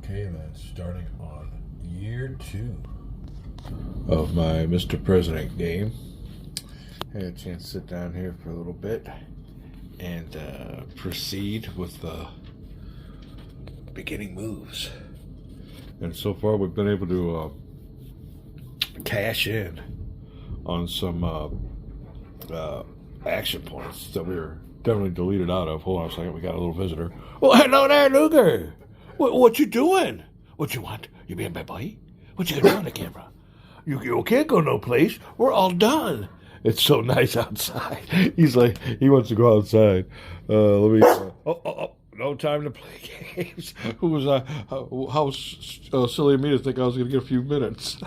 Okay, then, starting on year 2 of my Mr. President game. I had a chance to sit down here for a little bit and proceed with the beginning moves. And so far, we've been able to cash in on some action points that we were definitely deleted out of. Hold on a second, we got a little visitor. Well, hello there, Luger. What you doing? What you want? You being my boy? What you doing on the camera? You can't go no place. We're all done. It's so nice outside. He's like, he wants to go outside. Let me. No time to play games. How silly of me to think I was going to get a few minutes.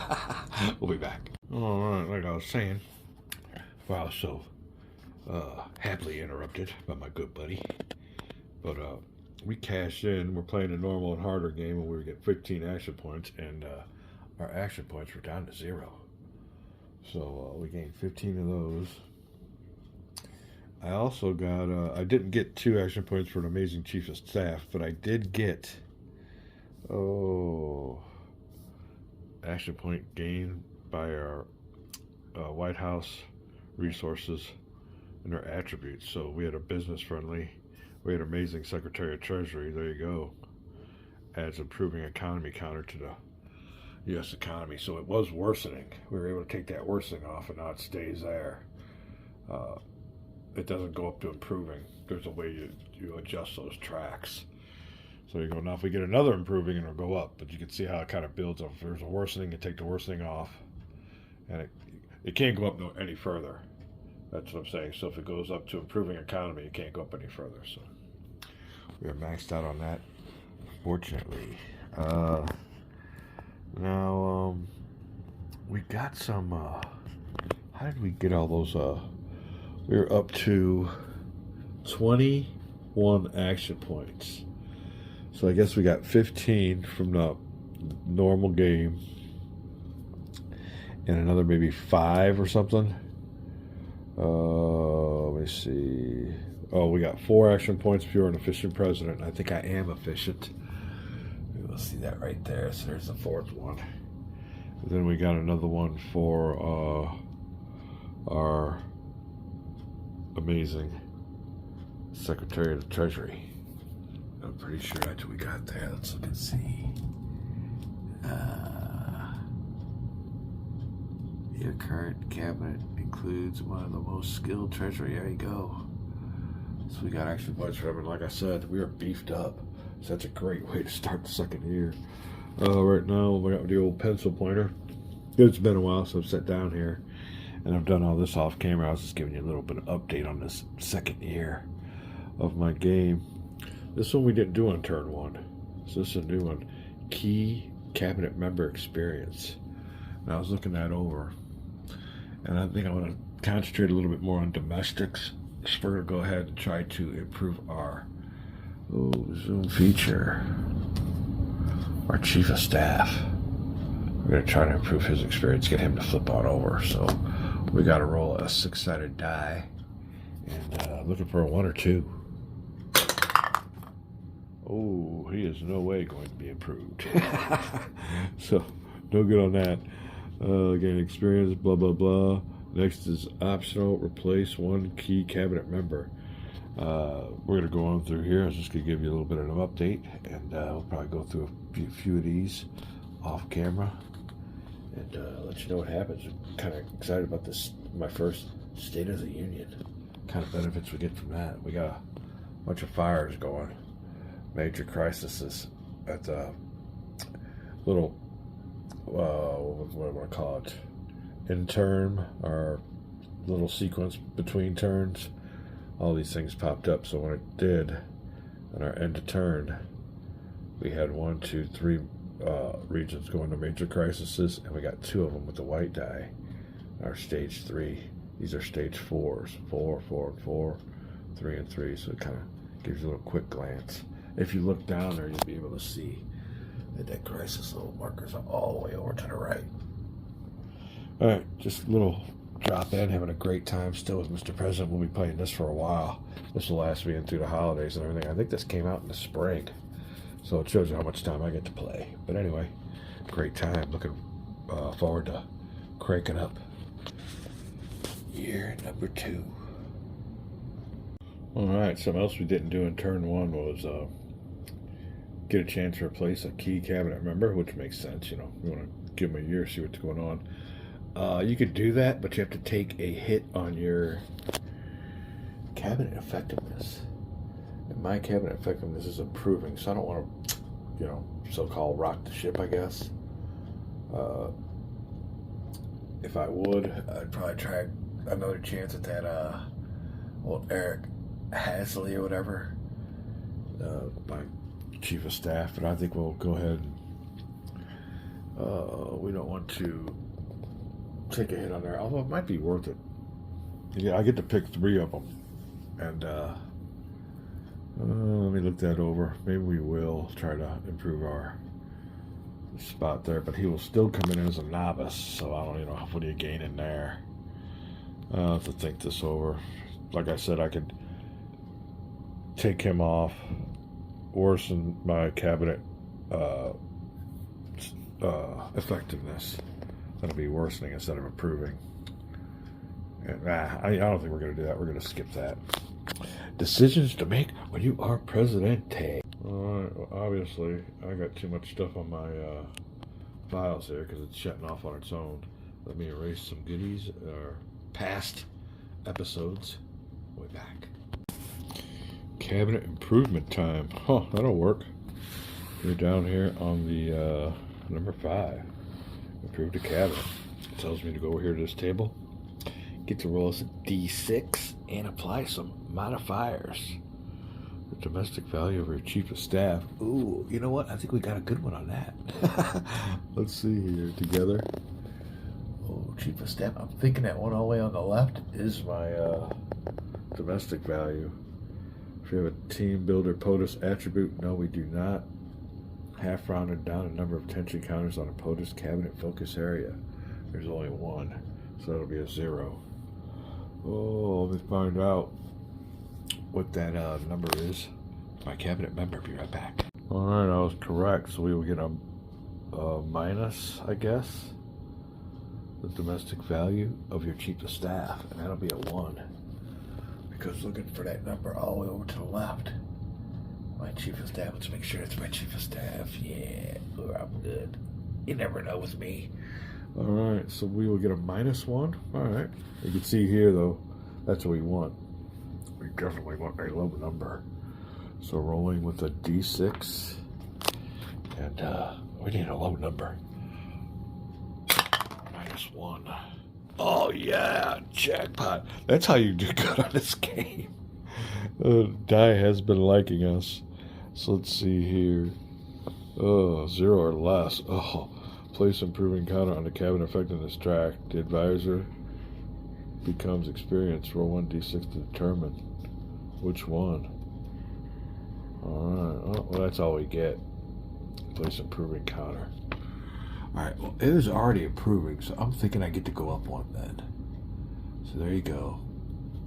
We'll be back. All right, like I was saying. Wow, so happily interrupted by my good buddy. But we cashed in. We're playing a normal and harder game, and we get 15 action points, and our action points were down to 0. So we gained 15 of those. I also got, I didn't get 2 action points for an amazing chief of staff, but I did get, action point gained by our White House resources and our attributes. So we had a business friendly, we had amazing Secretary of Treasury, there you go. Adds improving economy counter to the U.S. economy. So it was worsening. We were able to take that worsening off, and now it stays there. It doesn't go up to improving. There's a way you adjust those tracks. So you go, now if we get another improving, it'll go up. But you can see how it kind of builds up. If there's a worsening, you take the worsening off. And it can't go up any further. That's what I'm saying. So if it goes up to improving economy, it can't go up any further. So we are maxed out on that, fortunately. Now, we got some, how did we get all those, we were up to 21 action points. So I guess we got 15 from the normal game and another maybe 5 or something. Let me see. Oh, we got 4 action points if you're an efficient president. I think I am efficient. You'll see that right there. So there's the 4th one. And then we got another one for our amazing Secretary of the Treasury. I'm pretty sure that's what we got there. Let's look and see. Your current cabinet includes one of the most skilled treasury. There you go. So we got action points for him. And like I said, we are beefed up. So that's a great way to start the second year. Right now, we got the old pencil pointer. It's been a while, so I've sat down here and I've done all this off camera. I was just giving you a little bit of update on this second year of my game. This one we didn't do on turn 1. So this is a new one. Key cabinet member experience. And I was looking that over. And I think I want to concentrate a little bit more on domestics. So we're going to go ahead and try to improve our Zoom feature. Our chief of staff. We're going to try to improve his experience, get him to flip on over. So we got to roll a 6-sided die. And looking for a 1 or 2. Oh, he is no way going to be improved. So, no good on that. Gain experience, blah, blah, blah. Next is optional, replace 1 key cabinet member. We're going to go on through here. I was just going to give you a little bit of an update, and we'll probably go through a few of these off camera and let you know what happens. I'm kind of excited about this, my first State of the Union. Kind of benefits we get from that. We got a bunch of fires going. Major crises at the little, what do I want to call it, in term, or little sequence between turns. All these things popped up. So when it did, on our end of turn, we had 1, 2, 3 regions going to major crises, and we got 2 of them with the white die. Our stage 3. These are stage 4s. 4, 4, and 4, 3, and 3. So it kind of gives you a little quick glance. If you look down there, you'll be able to see that crisis little markers are all the way over to the right. All right, just a little drop in, having a great time still with Mr. President. We'll be playing this for a while. This will last me in through the holidays and everything. I think this came out in the spring. So it shows you how much time I get to play. But anyway, great time. Looking forward to cranking up year number 2. All right, something else we didn't do in turn 1 was get a chance to replace a key cabinet member, which makes sense. You know, you want to give them a year, see what's going on. You could do that, but you have to take a hit on your cabinet effectiveness. And my cabinet effectiveness is improving, so I don't want to, you know, so-called rock the ship, I guess. If I would, I'd probably try another chance at that old Eric Hasley or whatever, my chief of staff. But I think we'll go ahead and we don't want to take a hit on there, although it might be worth it. Yeah, I get to pick 3 of them, and let me look that over. Maybe we will try to improve our spot there, but he will still come in as a novice, so I don't, you know, what do you gain in there? I'll have to think this over. Like I said, I could take him off, worsen my cabinet effectiveness. That'll be worsening instead of improving. And I don't think we're going to do that. We're going to skip that. Decisions to make when you are presidente. Alright, well, obviously, I got too much stuff on my files here because it's shutting off on its own. Let me erase some goodies or past episodes. Way back. Cabinet improvement time. Huh, that'll work. You're down here on the number 5. Improve the cabinet. It tells me to go over here to this table, get to roll us a D6, and apply some modifiers. The domestic value of your chief of staff. Ooh, you know what? I think we got a good one on that. Let's see here together. Oh, chief of staff. I'm thinking that one all the way on the left is my domestic value. If you have a team builder POTUS attribute, no, we do not. Half rounded down a number of tension counters on a POTUS cabinet focus area. There's only 1, so that'll be a 0. Oh, let me find out what that number is. My cabinet member. Be right back. All right, I was correct. So we will get a minus, I guess, the domestic value of your chief of staff, and that'll be a 1. Because looking for that number all the way over to the left. My chief of staff. Let's make sure it's my chief of staff. Yeah, I'm good. You never know with me. All right, so we will get a -1. All right. You can see here, though, that's what we want. We definitely want a low number. So rolling with a D6, and we need a low number. -1. Oh yeah, jackpot! That's how you do good on this game. Die has been liking us. So let's see here. 0 or less. Oh, place improving counter on the cabinet effectiveness track. The advisor becomes experienced. Roll 1d6 to determine which one. Alright, well that's all we get. Place improving counter. Alright, well it is already improving, so I'm thinking I get to go up 1 then. So there you go.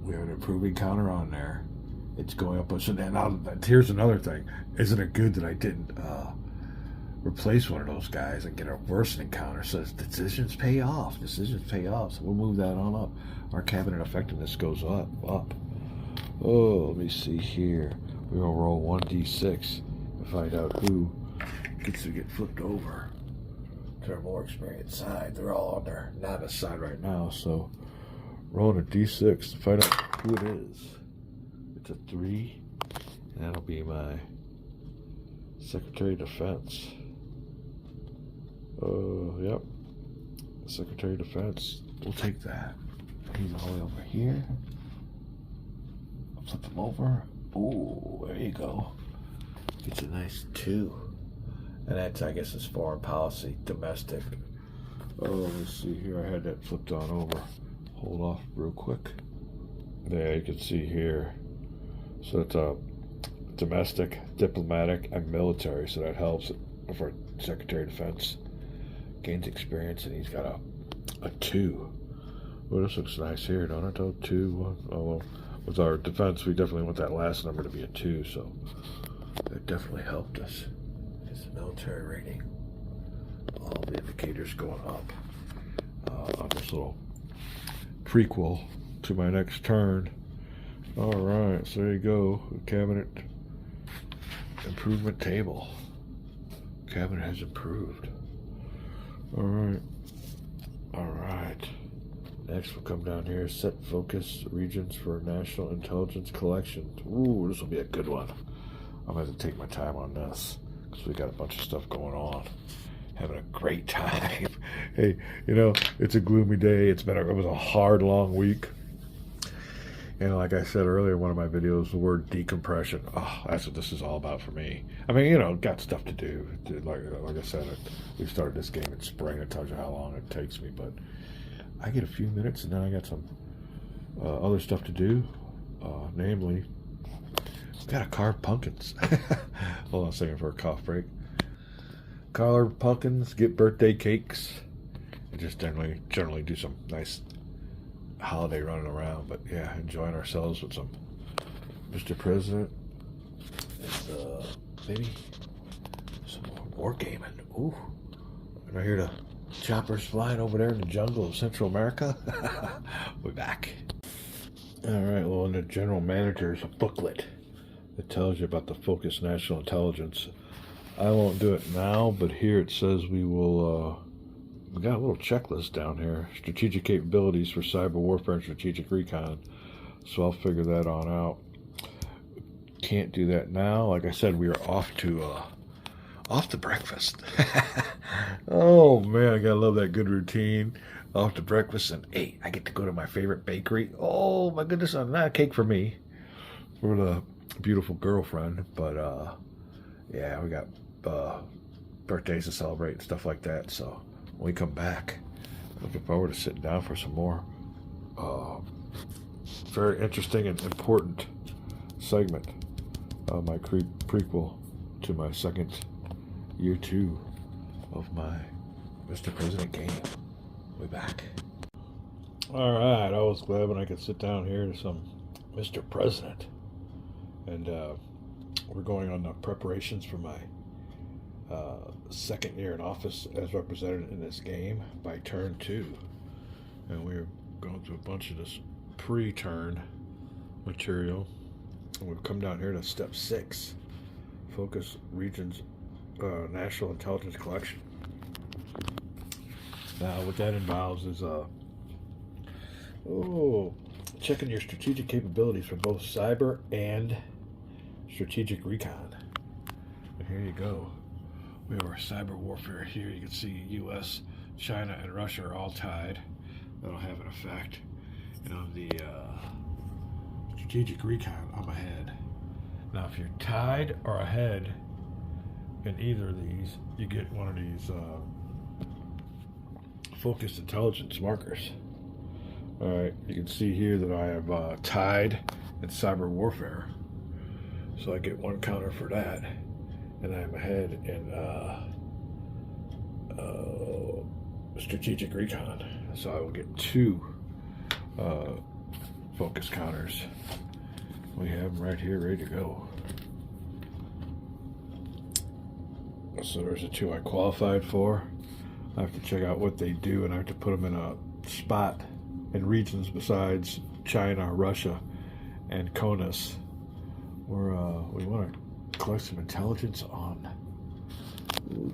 We have an improving counter on there. It's going up. So now here's another thing. Isn't it good that I didn't replace one of those guys and get a worsening counter? So decisions pay off. Decisions pay off. So we'll move that on up. Our cabinet effectiveness goes up. Oh, let me see here. We're going to roll 1d6 and find out who gets to get flipped over to their more experienced side. They're all on their novice side right now. So rolling a d6 to find out who it is. It's a 3, and that'll be my Secretary of Defense. Yep. Secretary of Defense. We'll take that. He's all the way over here. I'll flip him over. Ooh, there you go. It's a nice 2. And that's, I guess, is foreign policy, domestic. Oh, let's see here. I had that flipped on over. Hold off real quick. There, you can see here. So it's a domestic, diplomatic, and military. So that helps for Secretary of Defense. Gains experience, and he's got a 2. Well, this looks nice here, don't it? Oh, 2, 1. Oh, well, with our defense, we definitely want that last number to be a 2, so that definitely helped us. military rating. All the indicators going up on this little prequel to my next turn. All right, so there you go. Cabinet improvement table. Cabinet has improved. All right. All right. Next, we'll come down here. Set focus regions for National Intelligence Collection. Ooh, this will be a good one. I'm going to take my time on this because we got a bunch of stuff going on. Having a great time. Hey, you know, it's a gloomy day. It was a hard, long week. And like I said earlier in one of my videos, the word decompression. Oh, that's what this is all about for me. I mean, you know, got stuff to do. Like I said, we started this game in spring. It tells you how long it takes me. But I get a few minutes, and then I got some other stuff to do. Namely, we got to carve pumpkins. Hold on a second for a cough break. Carve pumpkins, get birthday cakes, and just generally do some nice holiday running around. But yeah, enjoying ourselves with some Mr. President and maybe some more wargaming. Ooh, and I hear the choppers flying over there in the jungle of Central America. We're back. All right, well, in the general manager's booklet that tells you about the Focus National Intelligence. I won't do it now, but here it says we will we got a little checklist down here. Strategic capabilities for cyber warfare and strategic recon. So I'll figure that on out. Can't do that now. Like I said, we are off to breakfast. Oh man, I gotta love that good routine. Off to breakfast, and hey, I get to go to my favorite bakery. Oh my goodness, not a cake for me, for the beautiful girlfriend, but yeah, we got birthdays to celebrate and stuff like that. So when we come back, looking forward to sitting down for some more very interesting and important segment of my prequel to my second year 2 of my Mr. President game. We're back. All right, I was glad when I could sit down here to some Mr. President, and we're going on the preparations for my second year in office as represented in this game by turn 2, and we're going through a bunch of this pre-turn material, and we've come down here to step 6, focus regions National Intelligence Collection. Now what that involves is checking your strategic capabilities for both cyber and strategic recon. And here you go. We have our cyber warfare here. You can see US, China, and Russia are all tied. That'll have an effect. And on the strategic recon, I'm ahead. Now if you're tied or ahead in either of these, you get one of these focused intelligence markers. Alright, you can see here that I have tied in cyber warfare. So I get 1 counter for that. And I'm ahead in strategic recon. So I will get 2 focus counters. We have them right here ready to go. So there's the 2 I qualified for. I have to check out what they do, and I have to put them in a spot in regions besides China, Russia, and CONUS, where we want to collect some intelligence on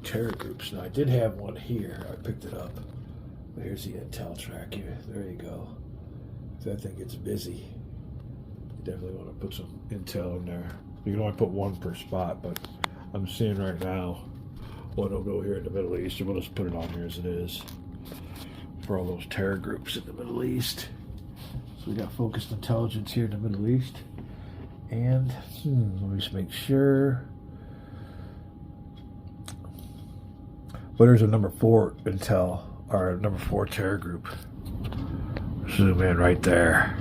terror groups. Now I did have one here. I picked it up. But here's the intel track here. There you go. If that thing gets busy, you definitely want to put some intel in there. You can only put 1 per spot, but I'm seeing right now one will go here in the Middle East, and we'll just put it on here as it is for all those terror groups in the Middle East. So we got focused intelligence here in the Middle East. And let me just make sure. But there's a number 4 intel, or number 4 terror group. Zoom in right there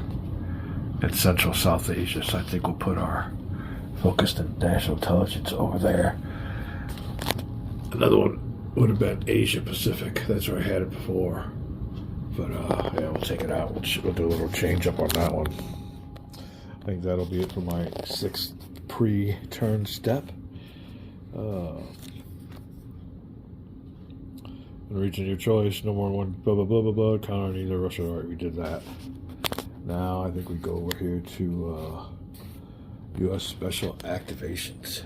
in Central South Asia. So I think we'll put our focused in national intelligence over there. Another one would have been Asia Pacific. That's where I had it before. But yeah, we'll take it out. We'll do a little change up on that one. I think that'll be it for my 6th pre-turn step. In the region of your choice, no more than one blah blah blah blah blah. Count on either Russia. All right, we did that. Now I think we go over here to U.S. Special Activations.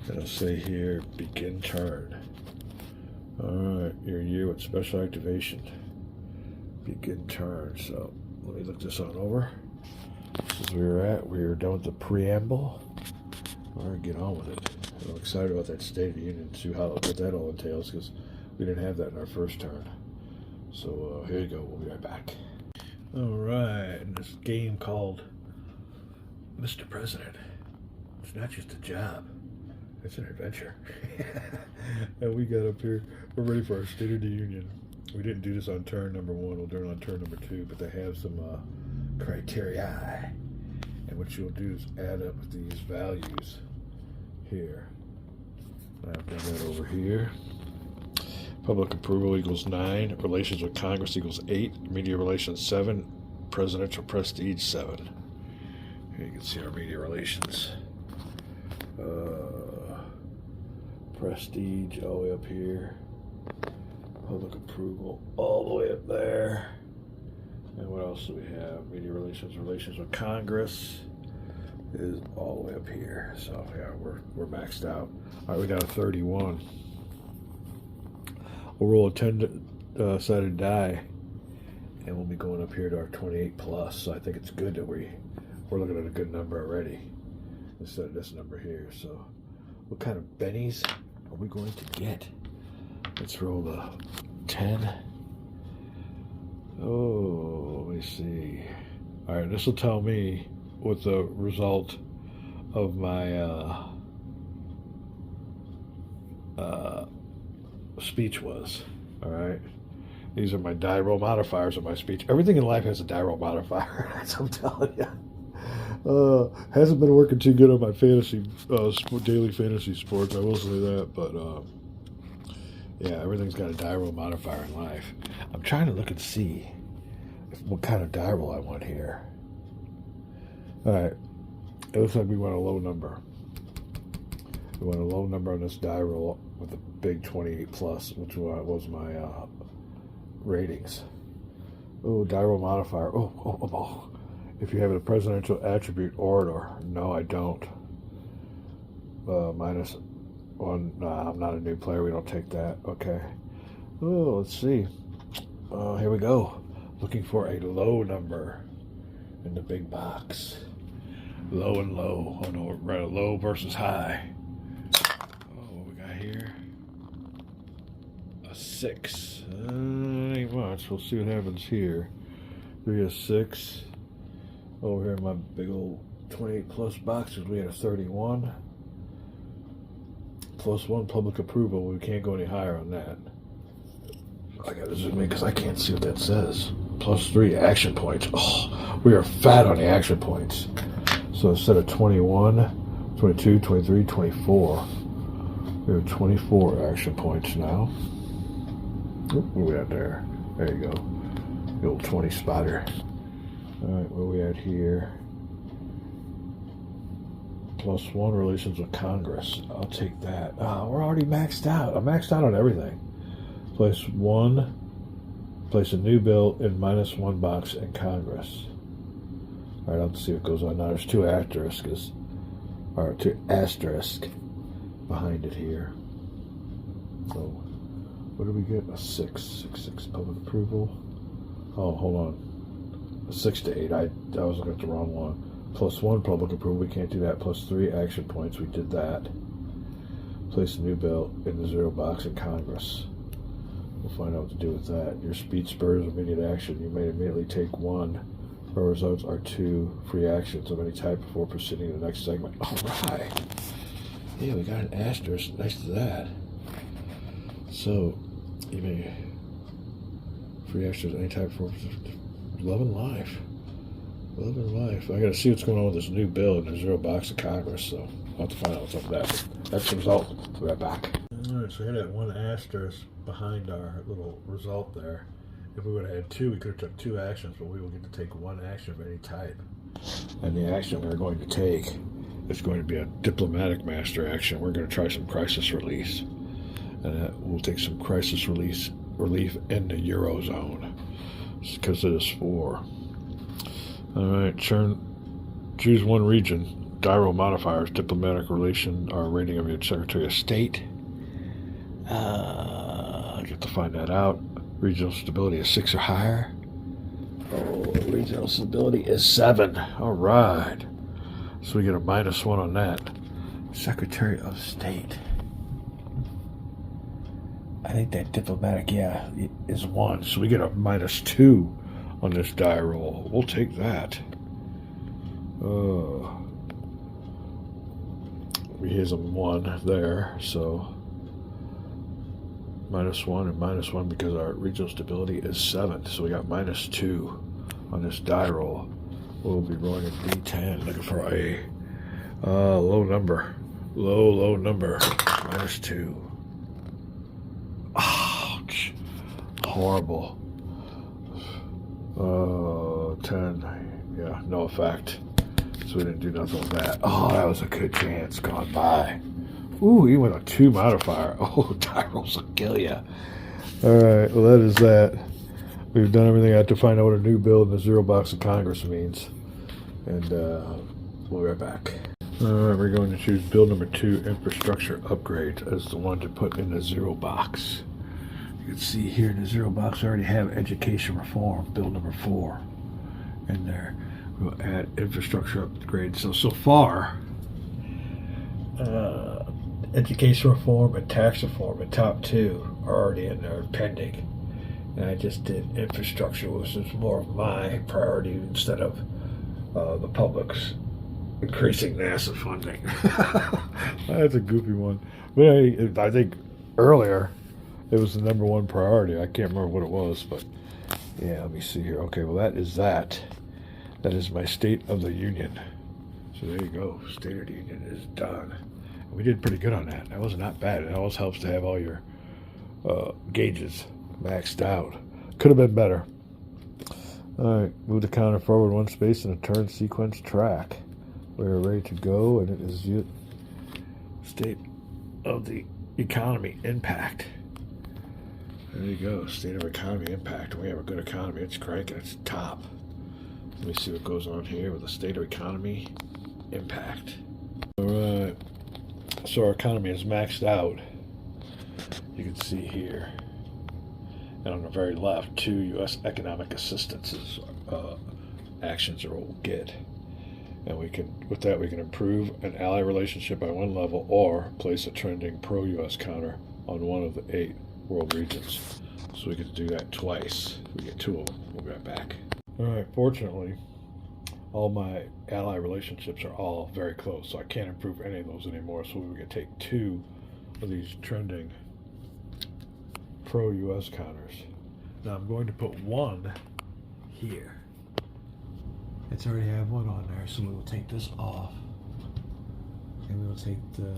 It'll say here, begin turn. Alright, your year with special activation. Begin turn. So, let me look this on over. This is where we're at. We're done with the preamble. Alright, get on with it. I'm excited about that State of the Union to see what that all entails, because we didn't have that in our first turn. So, here you go. We'll be right back. Alright, and this game called Mr. President. It's not just a job. It's an adventure. And we got up here. We're ready for our State of the Union. We didn't do this on turn number 1. We'll do it on turn number 2. But they have some criteria. And what you'll do is add up these values here. I've done that over here. Public approval equals 9. Relations with Congress equals 8. Media relations 7. Presidential prestige 7. Here you can see our media relations. Prestige all the way up here. Public approval all the way up there. And what else do we have? Media relations, relations with Congress is all the way up here. So yeah, we're maxed out. All right, we got a 31. We'll roll a 10-sided die, and we'll be going up here to our 28 plus. So I think it's good that we're looking at a good number already instead of this number here. So what kind of bennies are we going to get? Let's roll the 10. Oh, let me see. All right, this will tell me what the result of my speech was. All right. These are my die roll modifiers of my speech. Everything in life has a die roll modifier. That's what I'm telling you. Hasn't been working too good on my fantasy, daily fantasy sports. I will say that, but yeah, everything's got a die roll modifier in life. I'm trying to look and see what kind of die roll I want here. All right, it looks like we want a low number. We want a low number on this die roll with a big 28 plus, which was my ratings. Oh, die roll modifier. Oh. If you have a presidential attribute orator. No, I don't. -1. Nah, I'm not a new player. We don't take that. Okay. Oh, let's see. Here we go. Looking for a low number in the big box. Low and low. Oh no, we're at low versus high. Oh, what we got here? A 6. Ain't much. We'll see what happens here. 3 a 6. Over here in my big old 28 plus boxes, we had a 31. +1 public approval. We can't go any higher on that. I gotta zoom in because I can't see what that says. +3 action points. Oh, we are fat on the action points. So instead of 21, 22, 23, 24, we have 24 action points now. Oop, where we at there? There you go. The old 20 spotter. Alright, where we at here? +1 relations with Congress. I'll take that. We're already maxed out. I'm maxed out on everything. Place a new bill in -1 box in Congress. Alright, I'll see what goes on now. There's 2 asterisks. Or 2 asterisks behind it here. So, what do we get? A 6 public approval. Oh, hold on. A 6 to 8. I was looking at the wrong one. +1 public approval. We can't do that. +3 action points. We did that. Place a new bill in the 0 box in Congress. We'll find out what to do with that. Your speech spurs immediate action. You may immediately take 1. Our results are 2 free actions of any type before proceeding to the next segment. All right. Yeah, we got an asterisk next to that. So, you may free actions of any type before love and life. Love and life. I gotta see what's going on with this new bill in the 0 box of Congress, so I'll have to find out what's up with that. That's the result. We'll be right back. Alright, so we had that 1 asterisk behind our little result there. If we would have had 2, we could have took 2 actions, but we will get to take 1 action of any type. And the action we're going to take is going to be a diplomatic master action. We're going to try some crisis release. and we'll take some crisis relief in the Eurozone because it is 4. All right, choose one region. Diro modifiers, diplomatic relation, or rating of your Secretary of State. I get to find that out. Regional stability is 6 or higher. Oh, regional stability is 7. All right. So we get a -1 on that. Secretary of State. I think that diplomatic, yeah, is 1. So we get a -2 on this die roll. We'll take that. Here's a 1 there, so -1 and -1 because our regional stability is 7. So we got -2 on this die roll. We'll be rolling a D10, looking for a low number. Low number. -2. Ouch. Horrible. 10. Yeah, no effect. So we didn't do nothing with that. Oh, that was a good chance gone by. Ooh, even with a 2 modifier. Oh, die rolls will kill you. All right, well, that is that. We've done everything I had to find out what a new bill in the 0 box of Congress means. And we'll be right back. All right, we're going to choose bill number 2, infrastructure upgrade, as the one to put in the 0 box. You can see here in the 0 box, I already have education reform, bill number 4 in there. We'll add infrastructure upgrade. So far, education reform and tax reform, the top 2 are already in there pending. And I just did infrastructure, which is more of my priority instead of the public's increasing NASA funding. That's a goofy one. But I think earlier it was the number 1 priority. I can't remember what it was, but yeah, let me see here. Okay, well, that is that. That is my State of the Union. So there you go. State of the Union is done. We did pretty good on that. That was not bad. It always helps to have all your gauges maxed out. Could have been better. All right, move the counter forward 1 space in a turn sequence track. We're ready to go, and it is State of the Economy impact. There you go. State of economy impact. We have a good economy. It's cranking. It's top. Let me see what goes on here with the state of economy impact. All right. So our economy is maxed out. You can see here. And on the very left, 2 U.S. economic assistances actions are what we'll get. And with that, we can improve an ally relationship by 1 level or place a trending pro-U.S. counter on 1 of the 8 world regions. So we get to do that twice. We get 2 of them. We'll be right back. All right, fortunately, all my ally relationships are all very close, so I can't improve any of those anymore. So we can take 2 of these trending pro-U.S. counters. Now I'm going to put 1 here. It's already have 1 on there, so we will take this off, and we will take the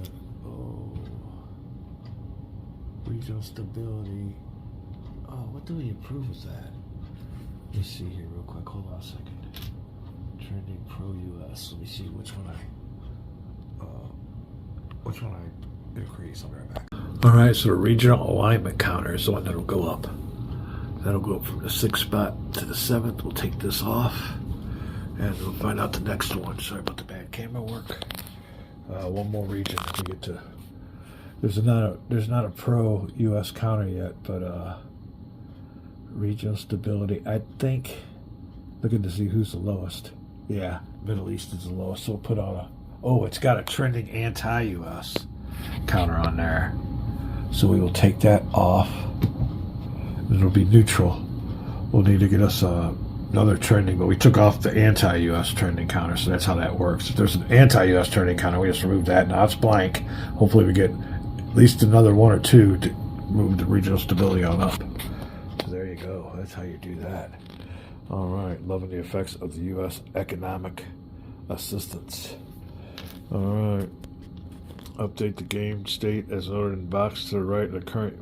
regional stability. Oh, what do we improve with that? Let me see here real quick. Hold on a second. Trending pro-U.S. Let me see which one I increase. I'll be right back. All right, so the regional alignment counter is the one that'll go up. That'll go up from the 6th spot to the 7th. We'll take this off, and we'll find out the next one. Sorry about the bad camera work. 1 more region. We get to. There's not a pro-U.S. counter yet, but regional stability. I think. Looking to see who's the lowest. Yeah, Middle East is the lowest. So we'll put on a. Oh, it's got a trending anti-U.S. counter on there. So we will take that off. It'll be neutral. We'll need to get us another trending, but we took off the anti-U.S. trending counter, so that's how that works. If there's an anti-U.S. trending counter, we just remove that. Now it's blank. Hopefully we get at least another 1 or 2 to move the regional stability on up. So there you go. That's how you do that. All right. Loving the effects of the U.S. economic assistance. All right. Update the game state as noted in box to the right of the current.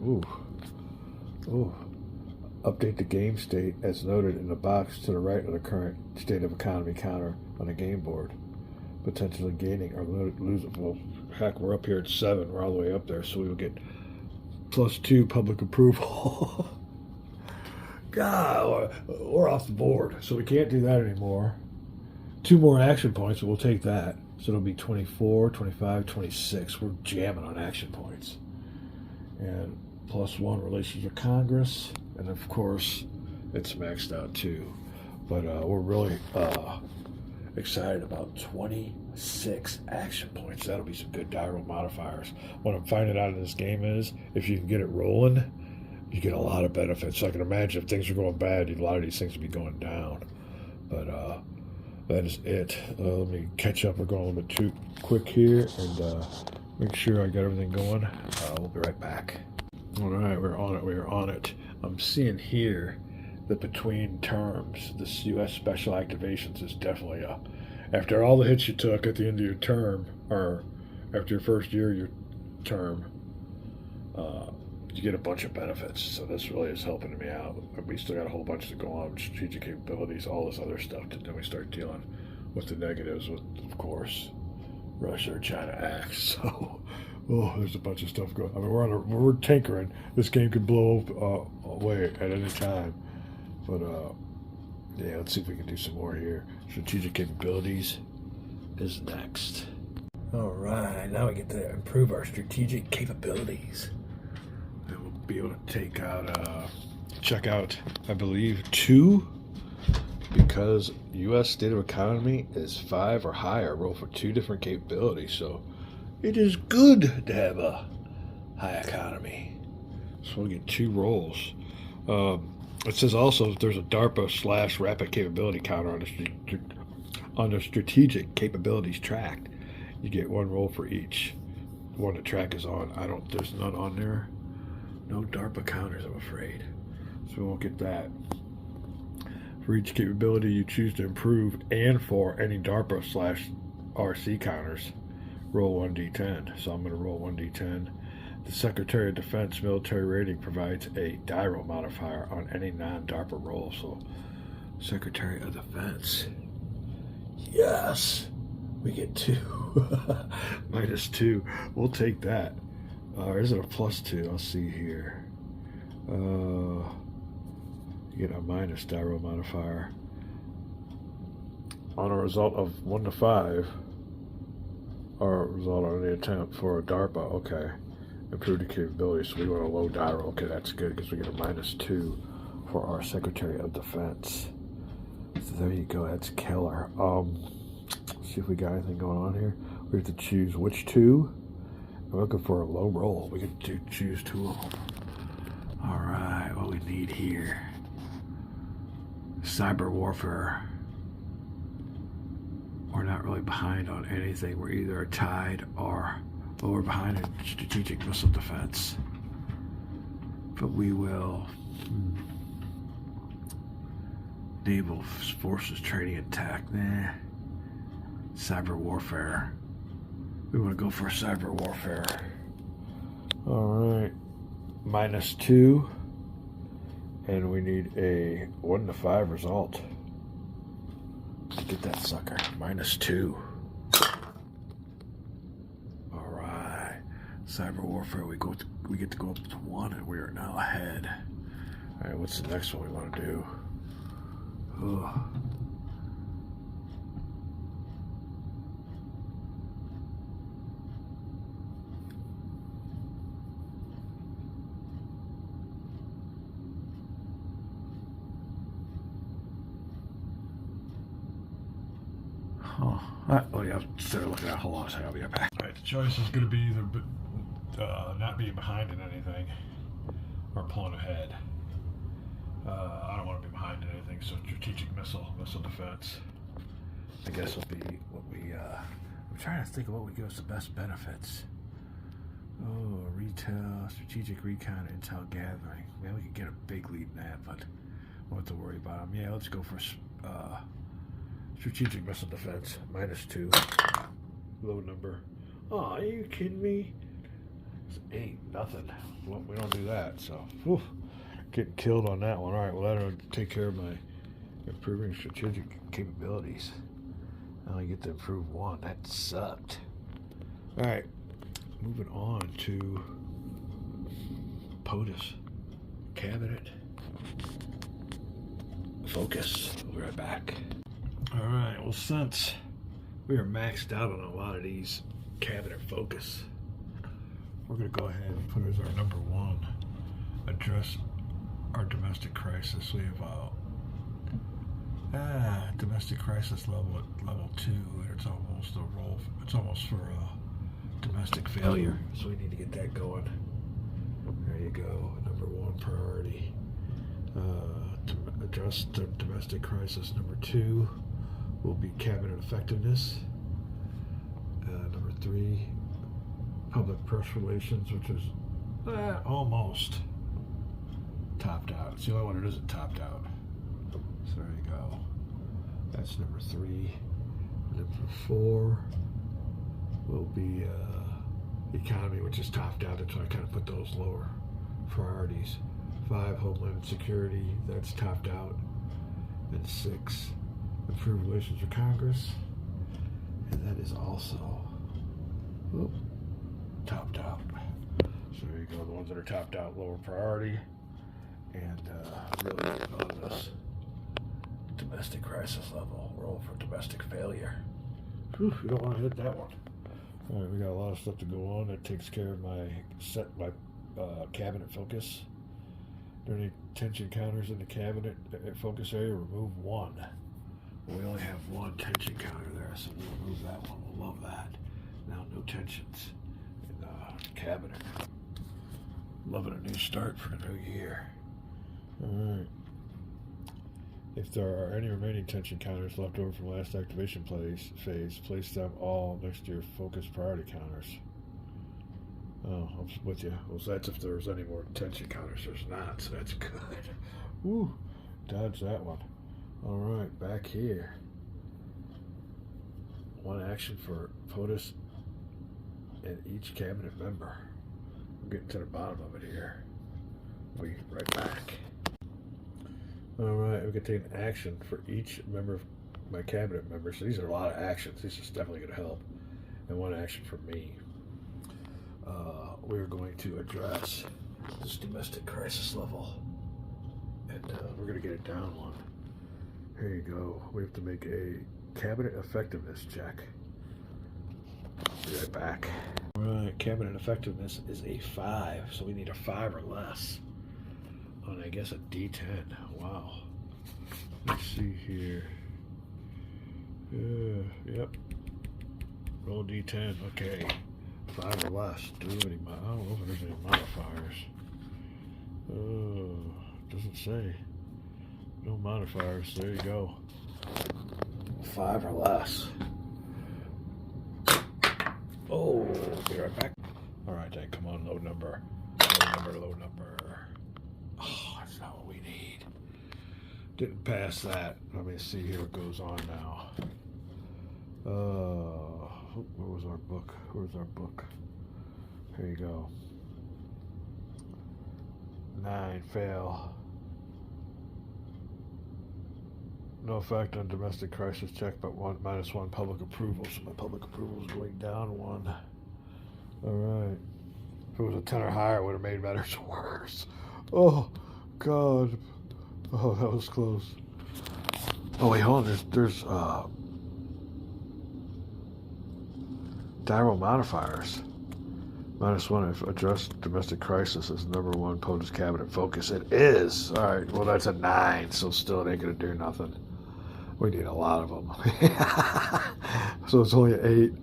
Update the game state as noted in the box to the right of the current state of economy counter on the game board. Potentially gaining or losing. Well, heck, we're up here at 7. We're all the way up there, so we will get +2 public approval. God, we're off the board, so we can't do that anymore. 2 more action points, but we'll take that. So it'll be 24, 25, 26. We're jamming on action points. And +1 relations with Congress. And of course, it's maxed out too. But we're really excited about 26 action points. That'll be some good die roll modifiers. What I'm finding out in this game is if you can get it rolling, you get a lot of benefits. So I can imagine if things are going bad, a lot of these things will be going down. But that is it. Let me catch up. We're going a little bit too quick here and make sure I got everything going. We'll be right back. All right, we're on it. We're on it. I'm seeing here that between terms, this U.S. Special Activations is definitely a. After all the hits you took at the end of your term, or after your first year of your term, you get a bunch of benefits. So this really is helping me out. We still got a whole bunch to go on, strategic capabilities, all this other stuff. Then we start dealing with the negatives, with, of course, Russia or China acts. So, there's a bunch of stuff going. I mean, we're tinkering. This game could blow away at any time. But yeah, let's see if we can do some more here. Strategic capabilities is next. All right, now we get to improve our strategic capabilities. And we'll be able to take out, check out, I believe, 2, because U.S. state of economy is 5 or higher. Roll for 2 different capabilities, so it is good to have a high economy. So we'll get 2 rolls. It says also that there's a DARPA/rapid capability counter on the strategic capabilities tracked. You get 1 roll for each one the track is on. There's none on there. No DARPA counters, I'm afraid. So we won't get that. For each capability you choose to improve and for any DARPA/RC counters, roll 1d10. So I'm going to roll 1d10. The Secretary of Defense military rating provides a die roll modifier on any non-DARPA roll. So, Secretary of Defense. Yes! We get 2. -2. We'll take that. Or is it a +2? I'll see here. You get a minus die roll modifier. On a result of 1 to 5, or a result on any attempt for a DARPA. Okay. Improved the capability, so we want a low die roll. Okay, that's good because we get a -2 for our Secretary of Defense. So there you go, that's killer. See if we got anything going on here. We have to choose which 2. I'm looking for a low roll. We get to choose 2 of them. All right, what we need here. Cyber warfare. We're not really behind on anything. We're either tied or we're behind in strategic missile defense. But we will. Naval forces training attack. Nah. Cyber warfare. We want to go for cyber warfare. Alright. -2. And we need a 1 to 5 result. Let's get that sucker. -2. Cyber warfare, we get to go up to 1, and we are now ahead. All right, what's the next one we want to do? Ugh. Oh yeah, I'll start looking at. Hold on a second, I'll be right back. All right, the choice is going to be either not being behind in anything or pulling ahead. I don't want to be behind in anything, so strategic missile defense, I guess, will be what we. I'm trying to think of what would give us the best benefits. Oh, retail, strategic recon, intel gathering. Man, we could get a big lead in that, but we won't have to worry about them. Yeah, let's go for strategic missile defense, -2. Low number. Oh, are you kidding me? It's 8, nothing. Well, we don't do that, so getting killed on that one. All right, well, that'll take care of my improving strategic capabilities. I only get to improve 1. That sucked. All right, moving on to POTUS cabinet focus. We'll be right back. All right, well, since we are maxed out on a lot of these cabinet focus, we're going to go ahead and put as our number one, address our domestic crisis. We have domestic crisis level at level 2, and it's almost it's almost for domestic failure, so we need to get that going. There you go, number one priority. To address the domestic crisis. Number 2 will be cabinet effectiveness. Number 3, public press relations, which is almost topped out. It's the only one that isn't topped out. So there you go. That's number 3. Number 4 will be economy, which is topped out. That's why I kind of put those lower priorities. 5, Homeland Security, that's topped out. And 6, improved relations with Congress, and that is also topped out. So there you go, the ones that are topped out, lower priority, and really on this domestic crisis level, roll for domestic failure. Whew, you don't want to hit that one. All right, we got a lot of stuff to go on. That takes care of my cabinet focus. Are there any tension counters in the cabinet focus area? Remove 1. We only have 1 tension counter there, so we'll remove that one. We'll love that. Now, no tensions in the cabinet. Loving a new start for the new year. All right. If there are any remaining tension counters left over from last activation phase, place them all next to your focus priority counters. Oh, I'm with you. Well, that's if there's any more tension counters. There's not, so that's good. Woo, dodge that one. All right, back here. 1 action for POTUS and each cabinet member. We're getting to the bottom of it here. We'll be right back. All right, we can take an action for each member of my cabinet members. So these are a lot of actions. This is definitely going to help. And 1 action for me. We're going to address this domestic crisis level. And we're going to get it down 1. Here you go. We have to make a cabinet effectiveness check. Be right back. All right, cabinet effectiveness is a 5, so we need a 5 or less on, I guess, a D10. Wow. Let's see here. Yep. Roll D10. Okay. 5 or less. I don't know if there's any modifiers. Doesn't say. No modifiers. There you go. 5 or less. Oh, be right back. All right, then. Come on, low number. Low number. Oh, that's not what we need. Didn't pass that. Let me see here what goes on now. Where was our book? Where's our book? Here you go. 9, fail. No effect on domestic crisis check, but -1 public approval. So my public approval is going down 1. All right. If it was a 10 or higher, it would have made matters worse. Oh, God. Oh, that was close. Oh, wait, hold on. There's diral modifiers. -1 if addressed domestic crisis is number 1 POTUS cabinet focus. It is. All right. Well, that's a 9, so still it ain't going to do nothing. We need a lot of them. So it's only an 8.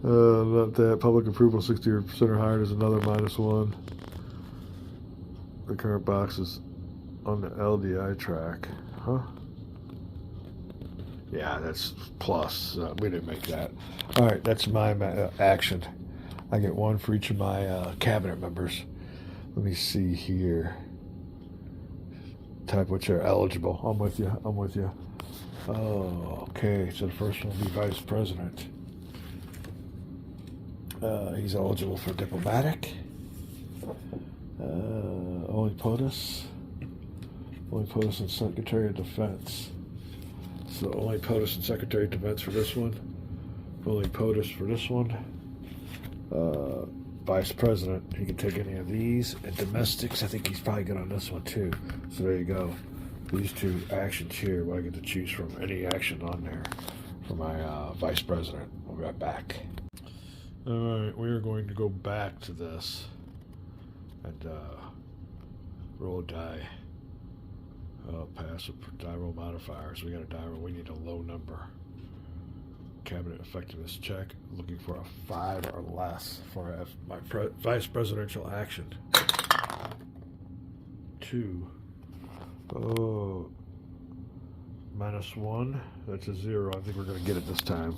Not that. Public approval 60% or higher is another -1. The current box is on the LDI track. Huh? Yeah, that's plus. We didn't make that. All right, that's my action. I get 1 for each of my cabinet members. Let me see here. Type which are eligible. I'm with you. I'm with you. Oh, okay. So the first one will be vice president. He's eligible for diplomatic. Only POTUS. Only POTUS and Secretary of Defense. So only POTUS and Secretary of Defense for this one. Only POTUS for this one. Vice President, he can take any of these. And domestics, I think he's probably good on this one too. So there you go. These two actions here, what I get to choose from any action on there for my Vice President. We'll be right back. Alright, we are going to go back to this and roll a die. Pass with die roll modifiers. We got a die roll. We need a low number. Cabinet effectiveness check. Looking for a 5 or less for my vice presidential action. 2. Oh, -1. That's a 0. I think we're going to get it this time.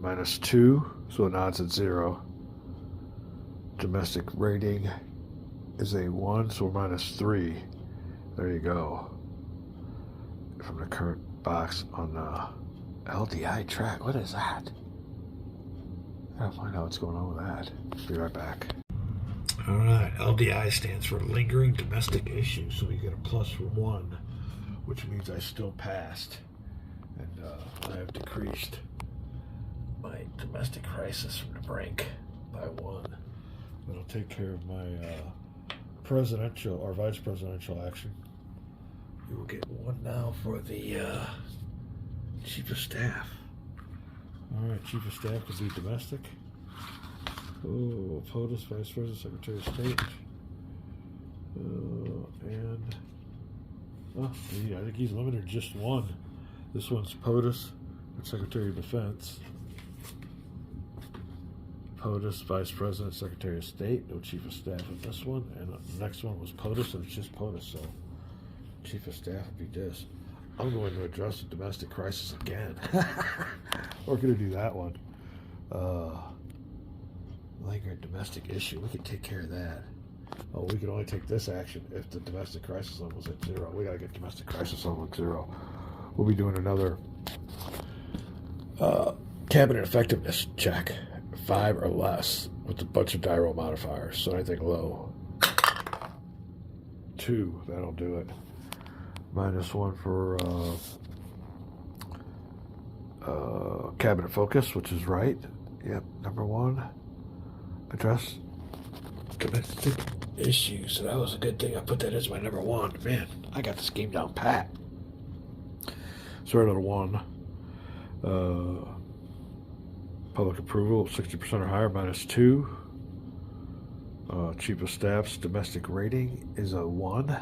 -2. So now it's at 0. Domestic rating is a 1, so we're -3. There you go. From the current box on the LDI track. What is that? I gotta find out what's going on with that. Be right back. Alright, LDI stands for Lingering Domestic Issues, so we get a +1, which means I still passed. And I have decreased my domestic crisis from the brink by 1. That'll take care of my presidential or vice presidential action. We will get 1 now for the chief of staff. Alright, chief of staff could be domestic. Oh, POTUS, vice president, secretary of state. I think he's limited to just 1. This one's POTUS and secretary of defense. POTUS, vice president, secretary of state. No chief of staff in this one. And the next one was POTUS, and it's just POTUS, so chief of staff would be this. I'm going to address the domestic crisis again. We're going to do that one. Lingering domestic issue. We can take care of that. Oh, we can only take this action if the domestic crisis level is at 0. We got to get domestic crisis level at 0. We'll be doing another cabinet effectiveness check. 5 or less with a bunch of die roll modifiers. So anything low. 2. That'll do it. -1 for cabinet focus, which is right. Yep, number 1. Address domestic issues. So that was a good thing I put that as my number 1. Man, I got this game down pat. So we're at 1. Public approval, 60% or higher, -2. Chief of staff's domestic rating is a 1.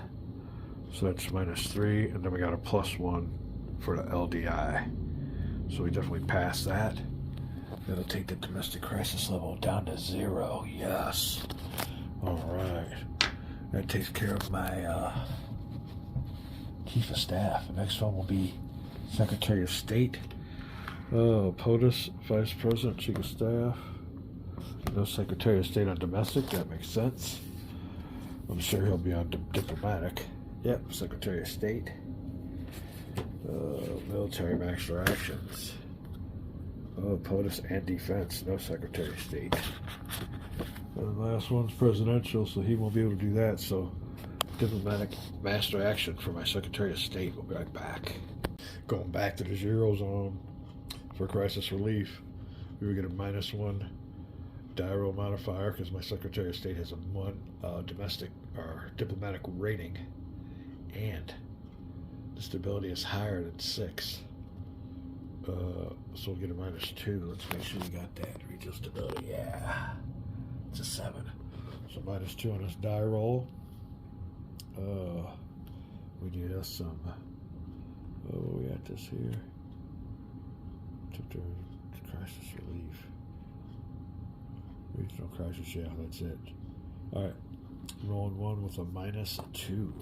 So that's -3, and then we got a +1 for the LDI. So we definitely passed that. That'll take the domestic crisis level down to 0. Yes. All right. That takes care of my chief of staff. The next one will be secretary of state. POTUS, vice president, chief of staff. No secretary of state on domestic. That makes sense. I'm sure he'll be on diplomatic. Yep, secretary of state. Military master actions. POTUS and defense. No secretary of state. And the last one's presidential, so he won't be able to do that. So diplomatic master action for my secretary of state. We'll be right back. Going back to the 0 zone for crisis relief. We would get a -1 die roll modifier because my secretary of state has a 1 domestic or diplomatic rating, and the stability is higher than 6. So we'll get a -2. Let's make sure we got that. Regional stability, yeah. It's a 7. So -2 on this die roll. We need us some. We got this here. Took crisis relief. Regional crisis, yeah, that's it. Alright. Rolling 1 with a -2.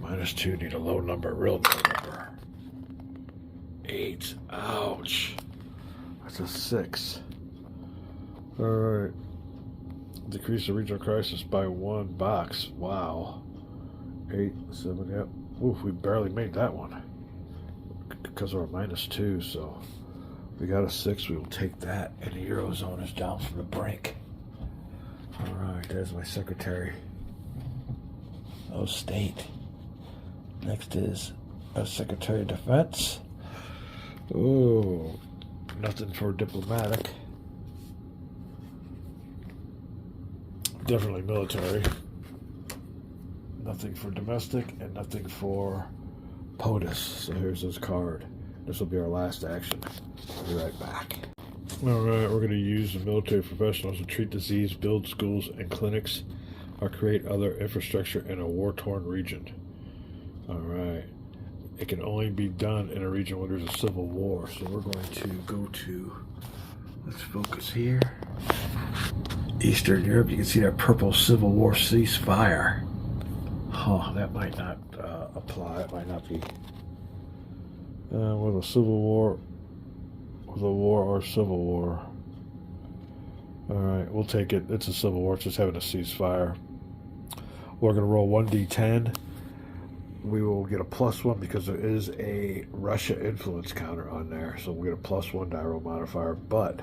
-2, need a low number, real low number. 8. Ouch. That's a 6. Alright. Decrease the regional crisis by 1 box. Wow. 8, 7, yep. Oof, we barely made that one. Because of our -2, so we got a 6, we will take that. And the Eurozone is down from the brink. Alright, there's my secretary of state. Next is a secretary of defense. Oh, Nothing for diplomatic. Definitely military. Nothing for domestic, and nothing for POTUS. So here's this card. This will be our last action. I'll be right back. Alright, we're going to use the military professionals to treat disease, build schools and clinics, or create other infrastructure in a war-torn region. Alright. It can only be done in a region where there's a civil war. So we're going to go to, let's focus here. Eastern Europe. You can see that purple Civil War ceasefire. Oh, that might not apply. It might not be. With a civil war, with a war or civil war. All right, we'll take it. It's a civil war. It's just having a ceasefire. We're going to roll 1d10. We will get a +1 because there is a Russia influence counter on there. So we'll get a +1 die roll modifier. But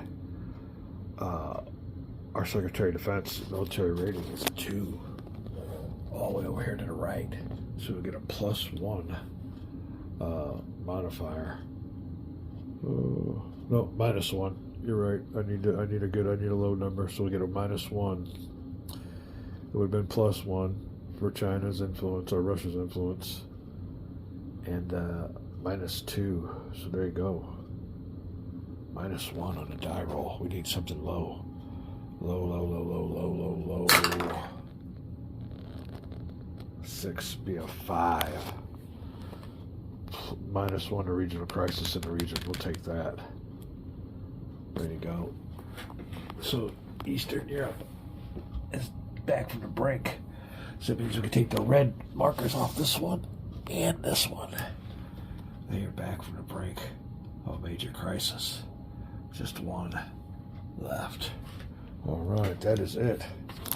our Secretary of Defense military rating is 2. All the way over here to the right. So we'll get a +1 modifier. No, -1. You're right. I need a low number, so we get a -1. It would have been +1 for China's influence or Russia's influence, and -2. So there you go. -1 on the die roll. We need something low. Low. 6 be a 5. -1 to regional crisis in the region. We'll take that. There you go. So Eastern Europe is back from the brink. So it means we can take the red markers off this one and this one. They are back from the brink of a major crisis. Just one left. All right, that is it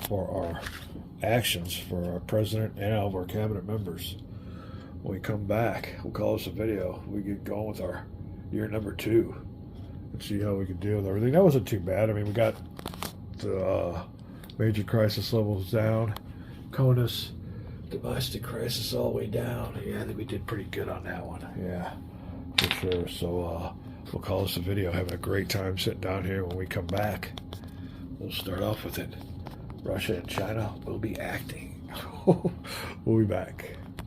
for our actions for our president and all of our cabinet members. When we come back, we'll call this a video. We get going with our year number 2 and see how we can deal with everything. That wasn't too bad. I mean, we got the major crisis levels down. CONUS, domestic crisis all the way down. Yeah, I think we did pretty good on that one. Yeah, for sure. So we'll call this a video. Having a great time sitting down here. When we come back, we'll start off with it. Russia and China will be acting. We'll be back.